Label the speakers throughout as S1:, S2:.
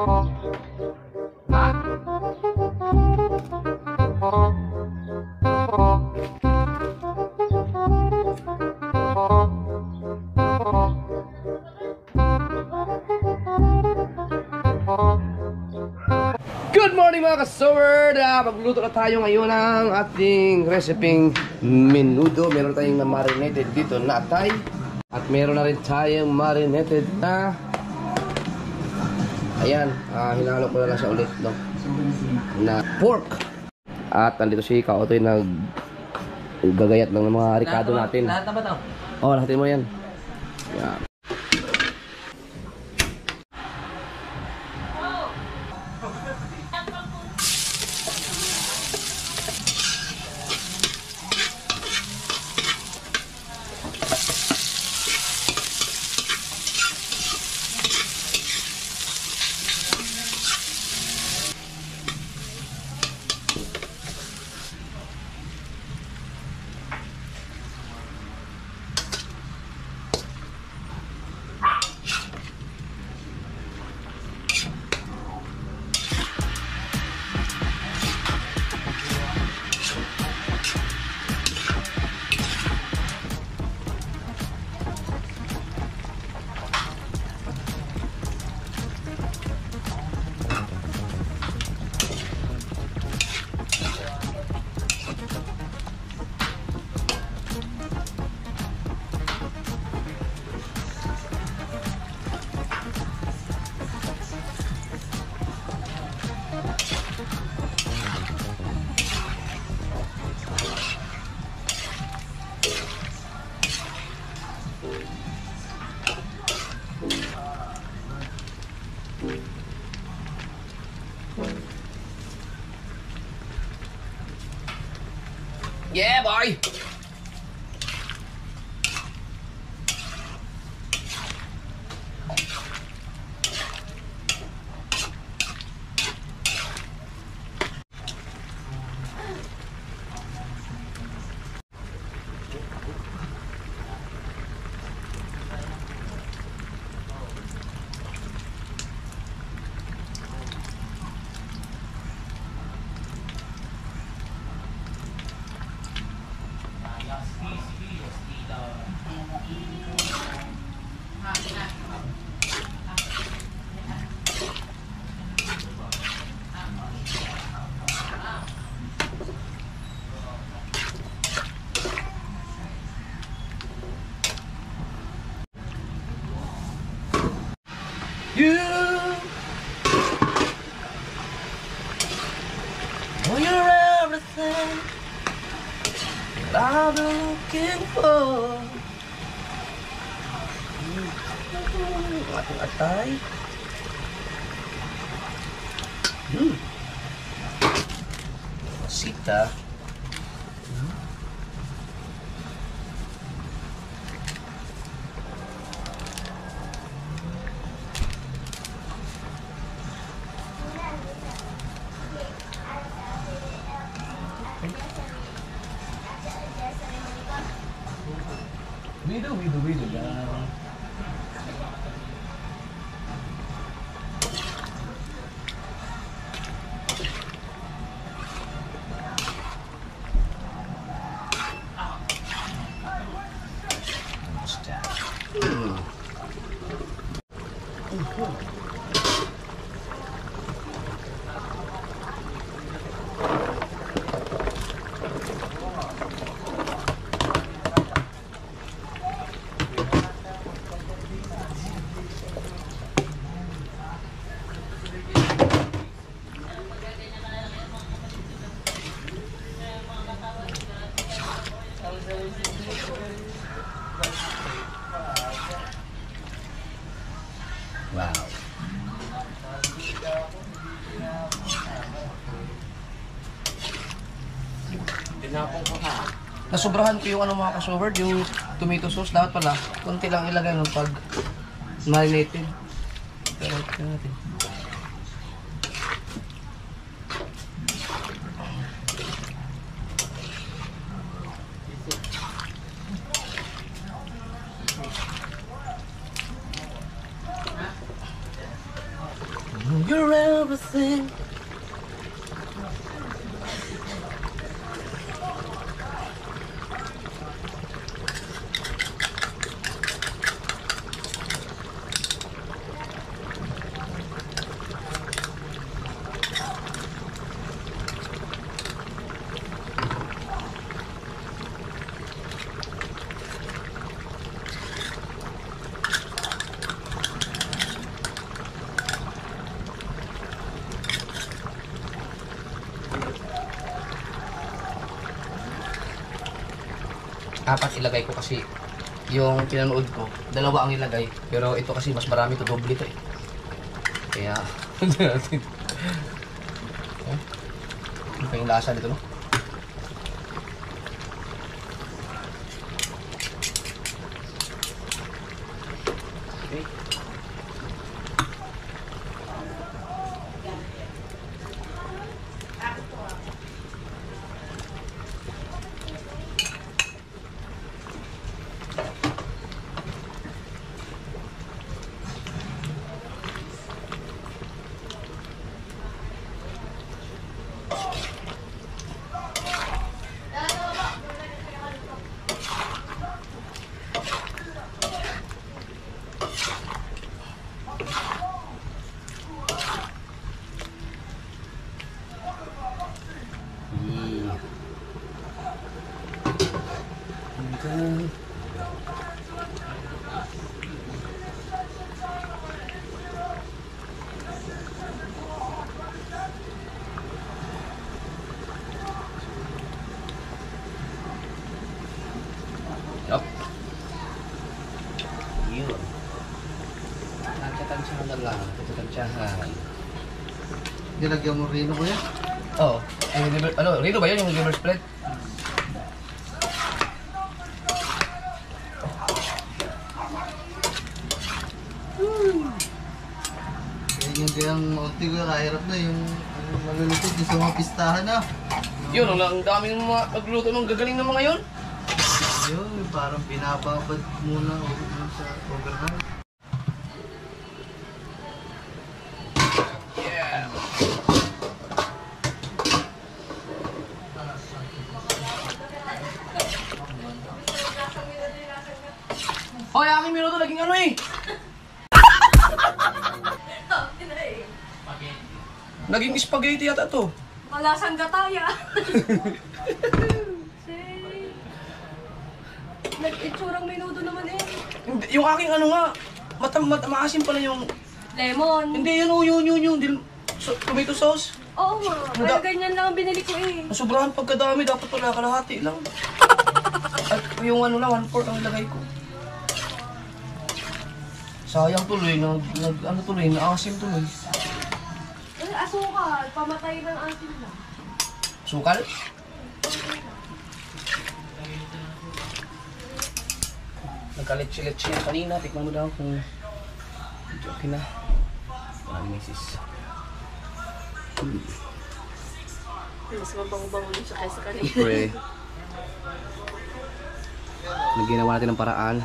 S1: Good morning mga ka-sword! Magluto na tayo ngayon ng ating reseping menudo. Meron tayong na marinated dito na atay. At meron na rin tayong marinated na ayan, hinalo ko na lang siya ulit, no? Na pork. At nandito si Kaotoy gagayat ng mga ricado natin.
S2: Lahat na ba ito?
S1: Oo, lahatin mo yan. Yan. Yeah, boy! You know you're everything that I've been looking for. Ating atay. Sita. Wido lang. Wow.
S2: Tinapong ko ha.
S1: Nasobrahan ko yung mga ka-sovered, yung tomato sauce. Dapat pala, konti lang ilagay nung pag marinated. Pero ito natin. You're everything. Apat ilagay ko kasi yung pinanood ko, dalawa ang ilagay. Pero ito kasi mas marami to, doble to eh. Kaya, natin. Ano pa yung lasa dito, no? Okay. Yup. Yun. Tansyahan na lang. Tansyahan.
S3: Nilagyan mo rino ko yan?
S1: Oo. Ano, Rino ba yun yung liver spread?
S3: Yan yung kayang maunti ko, kahirap na yung malulupit yung sa mga pistahan na.
S1: Yun, ang daming mga magluto ng gagaling ng mga yun.
S3: Yun, parang pinapabad muna sa overnight.
S1: Yeah. Hoy, aking minuto naging ano eh. Naging spaghetti yata to.
S4: Malasang gataya. Nag-itsurang minuto naman eh.
S1: Hindi, yung aking ano nga, maasim pala yung...
S4: Lemon.
S1: Hindi, yun. Tomato sauce.
S4: Oo nga. Kaya ganyan lang ang binili ko eh.
S1: Sobrahan pagkadami, dapat pala kalahati lang. At yung ano lang, 1/4 ang ilagay ko. Sayang tuloy, naasim tuloy.
S4: Eh, asukal. Pamatay ng asin lang.
S1: Sukal? Nagkalit-silit siya kanina, tikman mo daw kung okay na. Maraming misis.
S4: Mas mabango-bango din siya kaysa kanina.
S1: Siyempre, naginawa natin ng paraan.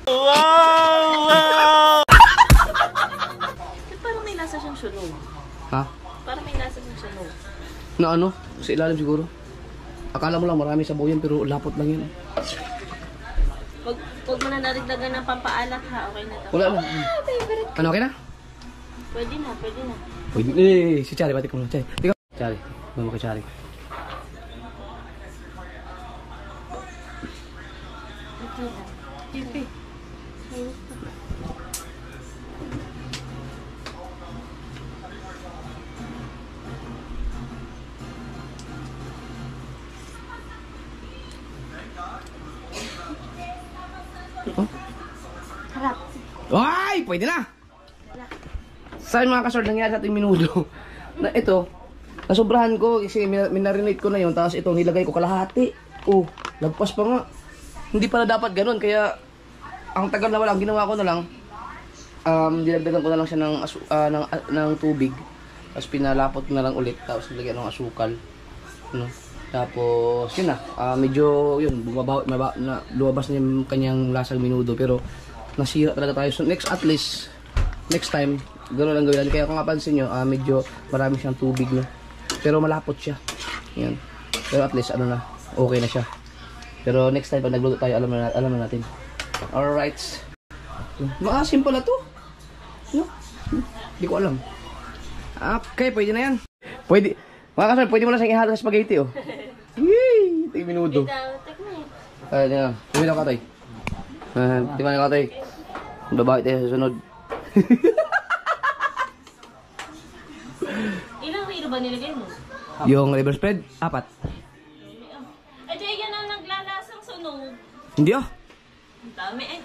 S4: Ba't parang may lasa siyang sunog?
S1: Ha?
S4: Parang may lasa siyang sunog.
S1: Na ano? Sa ilalim siguro. Akala mo lang marami sabaw yan pero lapot lang yun.
S4: Huwag mo na narigdagan ng pampaalat ha. Okay na to.
S1: Wala lang.
S4: Favorite.
S1: Ano, okay na?
S4: Pwede na.
S1: Pwede. Si Chari, batik mo na. Chari. Mama kay Chari.
S4: Okay na. Pipi.
S1: Oh?
S4: Harap.
S1: Ay! Pwede na! Saan mga kasord nangyari sa ating minudo? Na ito, nasobrahan ko kasi minarinate ko na yun. Tapos ito, nilagay ko kalahati. Oh, lagpas pa nga. Hindi pala dapat ganun. Kaya, ang tagal na wala. Ang ginawa ko na lang, dinagdagan ko na lang siya ng tubig. Tapos pinalapot ko na lang ulit. Tapos nilagyan ng asukal. Ano? Tapos, yun na. Medyo, yun, lumabas na yung kanyang lasang minudo. Pero, nasira talaga tayo. So, at least, next time, gano'n lang gawin. Kaya kung napansin nyo, medyo marami siyang tubig, no? Pero malapot siya. Yan. Pero at least, okay na siya. Pero next time, pag nagluto tayo, alam na natin. Alright. Maasim pala to. No? Hindi ko alam. Okay, pwede na yan. Pwede. Mga kasal, pwede mo na siyang ihalo sa spaghetti, oh. Yay! Ito yung minudo. Ay, yan. Tumili na katay. Tingnan na katay. Babae tayo sa sunod.
S4: Ilang kilo ba nilagay mo?
S1: Yung liver spread, 4.
S4: Ito yan ang naglalasang sunog.
S1: Hindi, ah.
S4: Ang dami eh.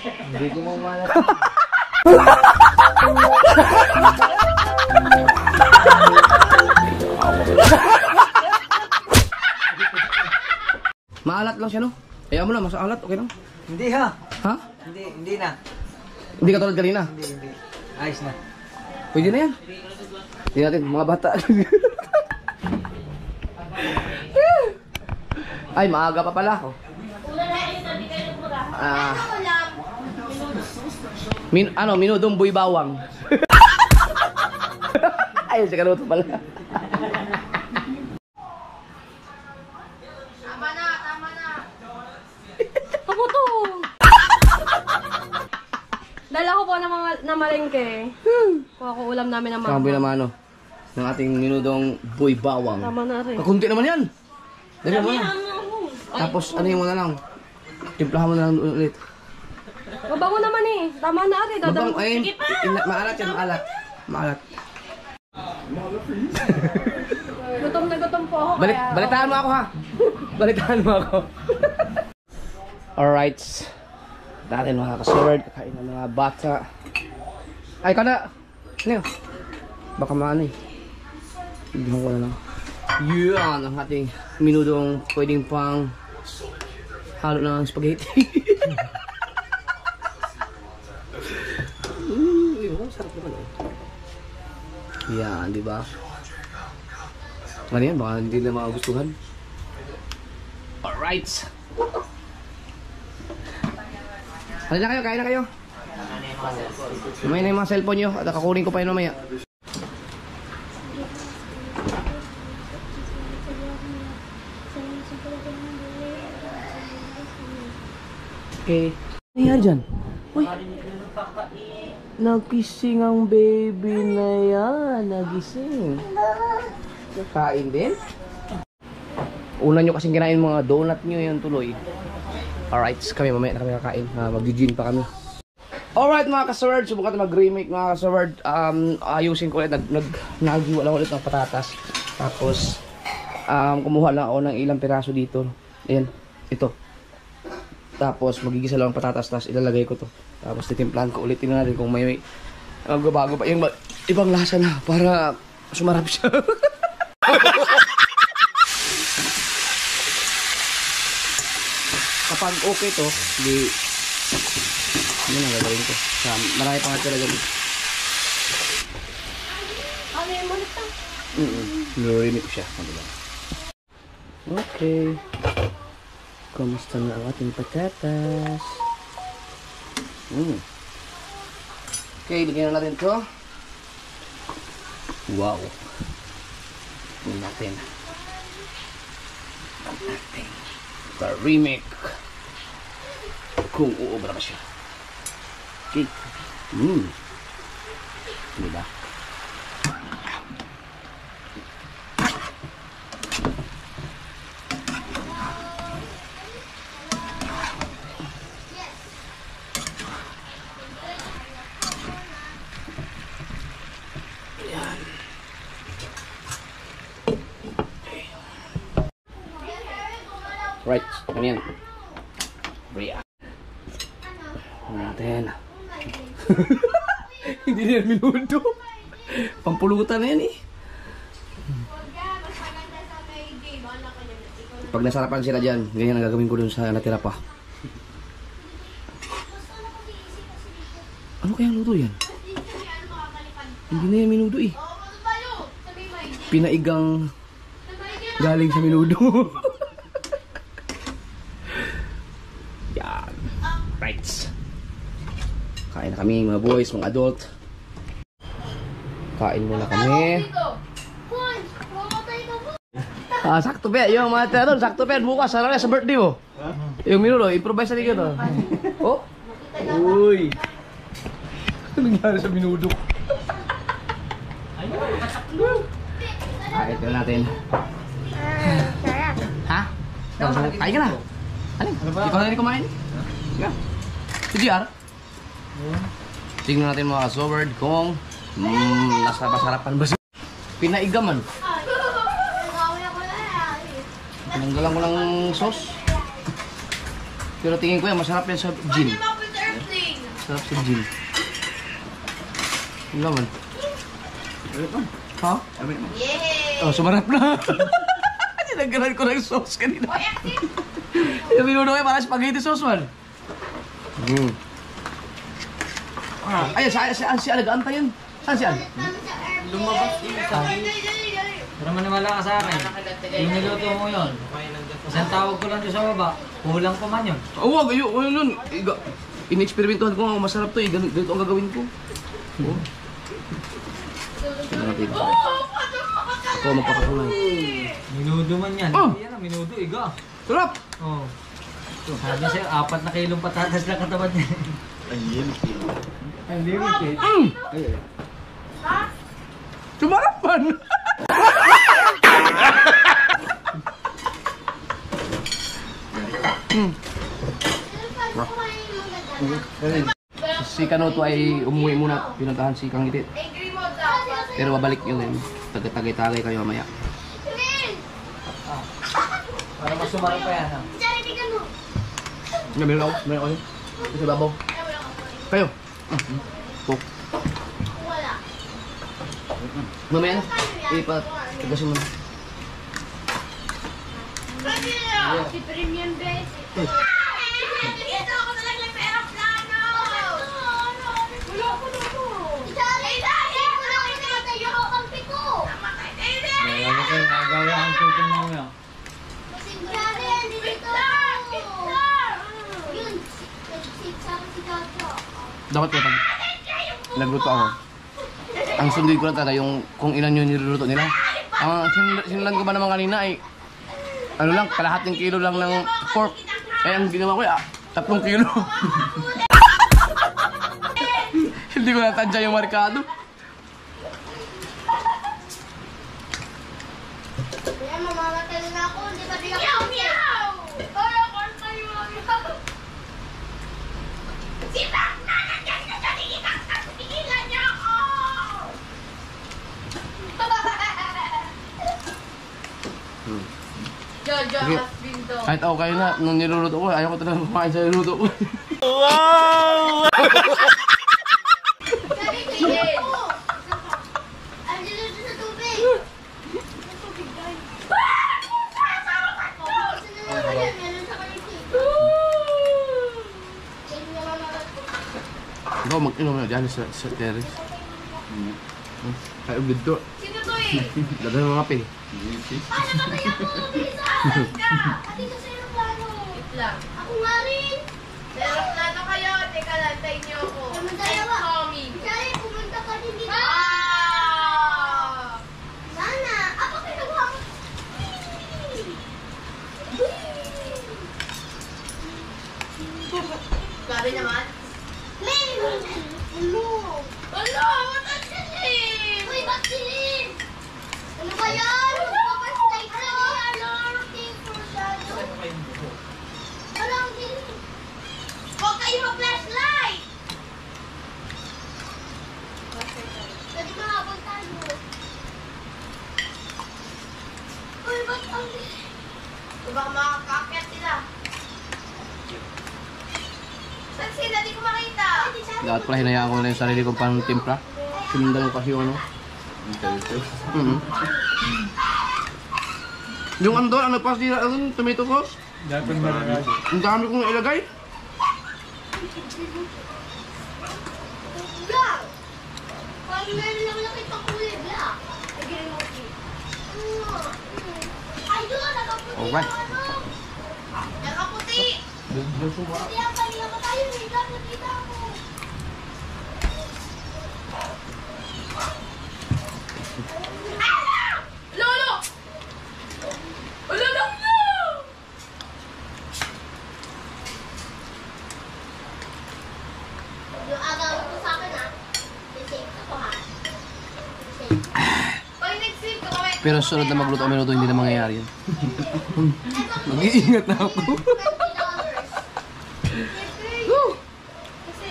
S3: Hindi ko mamalap.
S1: Maalat lang siya, no? Ayaw mo na, mas alat, okay lang.
S3: Hindi ha.
S1: Ha?
S3: Hindi na.
S1: Hindi ka tulad kanina.
S3: Hindi. Ayos na.
S1: Pwede na yan. Hindi natin, mga bata. Ay, maaga pa pala ako. Minudong buy bawang. Ayun, si Karuto pala.
S4: Ako to! Dala ko po na malengke. Kuha ko ulam namin ng mama.
S1: Kamboy naman, ano, ng ating minudong buy bawang.
S4: Tama na rin.
S1: Kakunti naman yan. Dali mo na.
S4: Ano?
S1: Tapos, ano yung mo na lang. Timplahan mo na lang ulit.
S4: Mabango naman eh. Tama na rin.
S1: Mabang, ay, maalat yan, maalat. Maalat.
S4: Gutom na gutom po ako.
S1: Balitaan mo ako, ha? Balitaan mo ako. Alright. Natin mga kasword, kakain ng mga bata. Ay, ikaw na. Ano yun? Baka maano eh. Tignan ko na lang. Yan ang ating minudong pwedeng pang halo ng spaghetti. Sarap naman eh. Yan, di ba? Ano yan? Baka hindi na magustuhan. Alright. Halina na kayo, kain na kayo. Lumay na yung mga cellphone nyo at kakunin ko pa yun mamaya. Okay. Ano yan dyan? Uy! Nagising ang baby na yan. Nagising. Kain din? Una nyo kasing kinain mga donut nyo yung tuloy. Alright, kami mamaya na kami kakain. Mag-gym pa kami. Alright mga ka-sword, subukan natin mag-remake mga ka-sword. Ayusin ko ulit, naghiwa lang ulit ng patatas. Tapos, kumuha lang ako ng ilang piraso dito. Ayan, ito. Tapos, magigisa lang ng patatas, tapos ilalagay ko to. Tapos, titimplahan ko ulit. Tingnan natin kung may magbabago pa. Yung ibang lasa na, para sumarap siya. Kapag okay to, di ano na gagawin ko. Marami pa nga talaga dito.
S4: Ano yung malit na?
S1: Nurinig ko siya. Okay. Kamusta na ang ating patatas? Okay, bigyan na natin to. Wow. Bigyan natin. Remake. Kung uubra ba siya. Okay. Diba? Yan. Right, ano yan? Bria. Natin. Hindi na yan minuto. Pampulutan na yan eh. Pag nasarapan sila dyan, ganyan ang gagawin ko dun sa natira pa. Ano kayang luto yan? Hindi na yan minudo eh. Pinaigang galing sa minudo. Yan. Right. Kain na kami mga boys, mga adult. Kain muna kami. Sakto pe, yung mga tinatol, sakto pe, bukas, sarang sa birthday mo. Yung minudo, improvise na dito. Oh. Uy. Ano nangyari sa minudo? Ito natin. Ha? Kain ka na. Alin? Ikaw na rin kumain? Sige. Si JR? Tingnan natin mga ka-soberd kung nasa masarapan ba siya. Pinaigaman. Tinanggalan ko ng sauce. Pero tingin ko yan, masarap yan sa gin. Masarap sa gin. Ang laman. Ha? Oh, sumarap na. Tinanggalan ko ng sauce kanina. Yung minudo kayo para spaghetti sauce man. Ay, si Alagaan pa yun. Saan si Al?
S2: Lumabas yung isa.
S5: Pero maniwala ka sa akin. Yung niluto mo yun. Isang tawag ko lang doon sa baba. Kulang pa man yun.
S1: Oo, ayun. In-experimentuhan ko nga masarap to eh. Ganito ang gagawin ko. Oo. Tignan natin. Oo, magpapakulay.
S5: Minudo man yan.
S1: Oh!
S5: Hindi yan ang minudo, iga.
S1: Sarap!
S5: Oo. Sabi sa'yo, 4 na kilong patatas lang katawan niya. Unlimited.
S1: Sumarap man! Si Kanoto ay umuwi muna, pinuntahan si Kang Itit. Pero babalik yun eh. Tagay-tagay kayo mamaya.
S5: Para mas sumarap pa yan, ha?
S1: Meron ako. Sa babaw. Kayo. Cook. Mamaya na. Ipatagasin mo na.
S4: Si Premium Base. Ito ako talaga ng pera plano. Wala ko na po. Dahil ko lang itinatay yung kampi ko.
S5: Wala mo kayo, nagawa ang shooting mo ngayon.
S4: Karen, dito ako. Yun, si Toto.
S1: Dapat ko pag nagluto ako. Ang sundin ko lang talaga yung kung ilan yung niluluto nila. Ang sinulan ko ba naman kanina ay ano lang, kalahating kilo lang ng pork. Eh, ang ginawa ko ay 3 kilo. Hindi ko natadya yung markado.
S4: Kaya mamamatay na ako, hindi ba bigyan ko? Meow! Kaya kanta yung meow! Si Batman! Nandiyan na sa tingin! Tigilan niyo ako! Jojo
S1: Sige.
S4: has been done.
S1: Kahit ako kayo na, nung niluluto ko, ayaw ko talaga kumain sa niluluto ko.
S4: Sabi ko yun! Andiyan na sa tubig! Sa tubig, guys. Meron sa kalipin.
S1: Ikaw mag-inom na dyan sa terrace. Kaya ubid to.
S4: Sino to eh?
S1: Dagan mga pe.
S4: Paano ba tayo ako? Bilisan! Ati sa aeroplano. Lang. Ako nga rin. Sa aeroplano kayo. Teka lang, tayo niyo ako. I'm coming. Kaya pumunta ka din dito. Sana. Ako kinagawa mo. Grabe naman. Ano? Ano? Matasilim! Uy, baksilin! Ano ba yan? Papastay ka! Alarm thing for shadow. Alarm thing. Huwag kayo mag-flashlight! Pwede mahabol tayo. Uy, ba't ang... Baka makakakit sila. Saan sila? Di ko makita.
S1: Dapat pala hinayaan ko na yung sarili kong pang-timpla. Sinundan ko kasi yung ano. Yung ano doon, ano pa sila, ano, tomato sauce?
S5: Dapat marami.
S1: Ang dami kong ilagay.
S4: meron lang nakita kulay black. Ay, ganun mo. Ay, doon, nakaputi
S1: Alright.
S4: yung ano. Nakaputi. Hindi ang kanina pa tayo, Rita. Nakita mo.
S2: Lolo! Lolo, no!
S4: Yung agaw ko sa akin, ha? Save ako, ha? Save.
S2: Pag nag-save ka, kami.
S1: Pero sunod na magluto kami minuto, hindi na mangyayari yun. Mag-iingat na ako.
S4: $20. Kasi,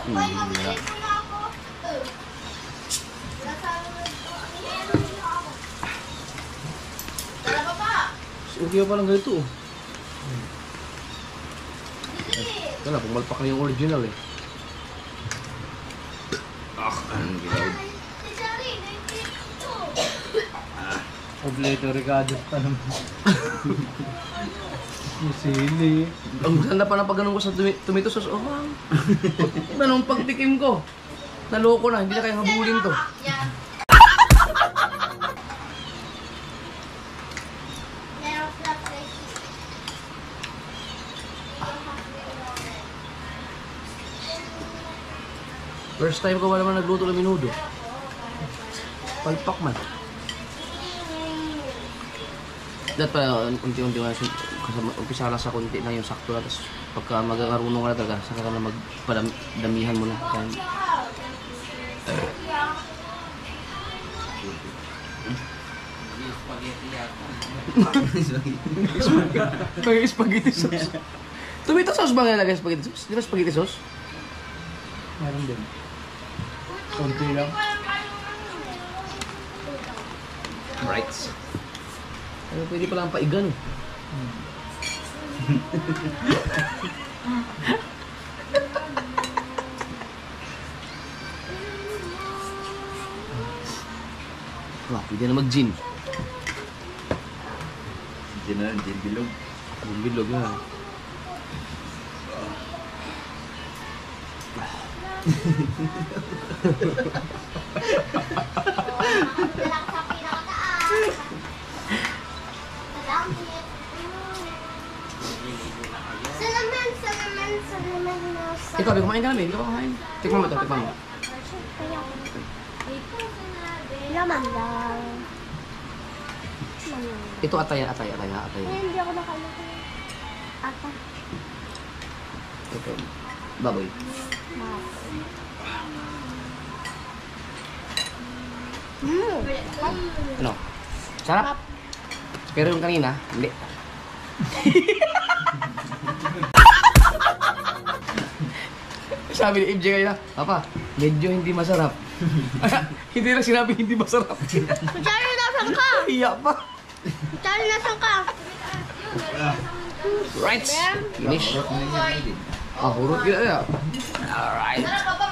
S4: Hoy, mabili ko na ako. Meron na ako.
S2: Tara pa pa.
S1: Okay pa lang ganito.
S4: Dili.
S1: Wala, pumalpak na yung original eh. Anong ginawa?
S4: Si Jerry, nandito.
S5: Obleto Ricardo pa naman. Yung sili.
S1: Ang ganda pa na pag ganun ko sa tomato sauce. Oh, wow. Iba nung pagtikim ko. Naloko na, hindi na kaya habulin to.
S4: Yan. Meron flat rice.
S1: First time ko ba naman nagluto ng minudo? Palpak man. Dapat pa unti-unti na umpisa lang sa konti na yung sakto na, tapos pagka magkakarunong ka na talaga, saka ka na magpadamihan mo na. Pag spaghetti sauce. Tomato sauce ba nga nalagay spaghetti sauce? Di ba spaghetti sauce?
S5: Meron din. Konti lang.
S1: Right. Ano, pwede palang paigan eh. Wah, pwede na mag-gin.
S3: Gin na, gin bilog.
S1: Yung bilog na.
S4: Malak sa pinakataas. Malamit. Salaman, salaman, salaman na sa...
S1: Ikaw, kumain ka namin. Ikaw kumain. Tikman mo ito, tikman mo.
S4: Laman lang.
S1: Ito atay.
S4: Hindi ako nakalaki. Ata.
S1: Ito, baboy. Ano? Sarap? Pero yung kanina, hindi. Sabi ni MJ kanina, Papa, medyo hindi masarap. Hindi na sinabi hindi masarap.
S4: Charlie, nasan ka?
S1: Iya pa.
S4: Charlie, nasan ka?
S1: Right. Finish. Ah, hurot gila ya. Alright.
S2: Tara pa pa,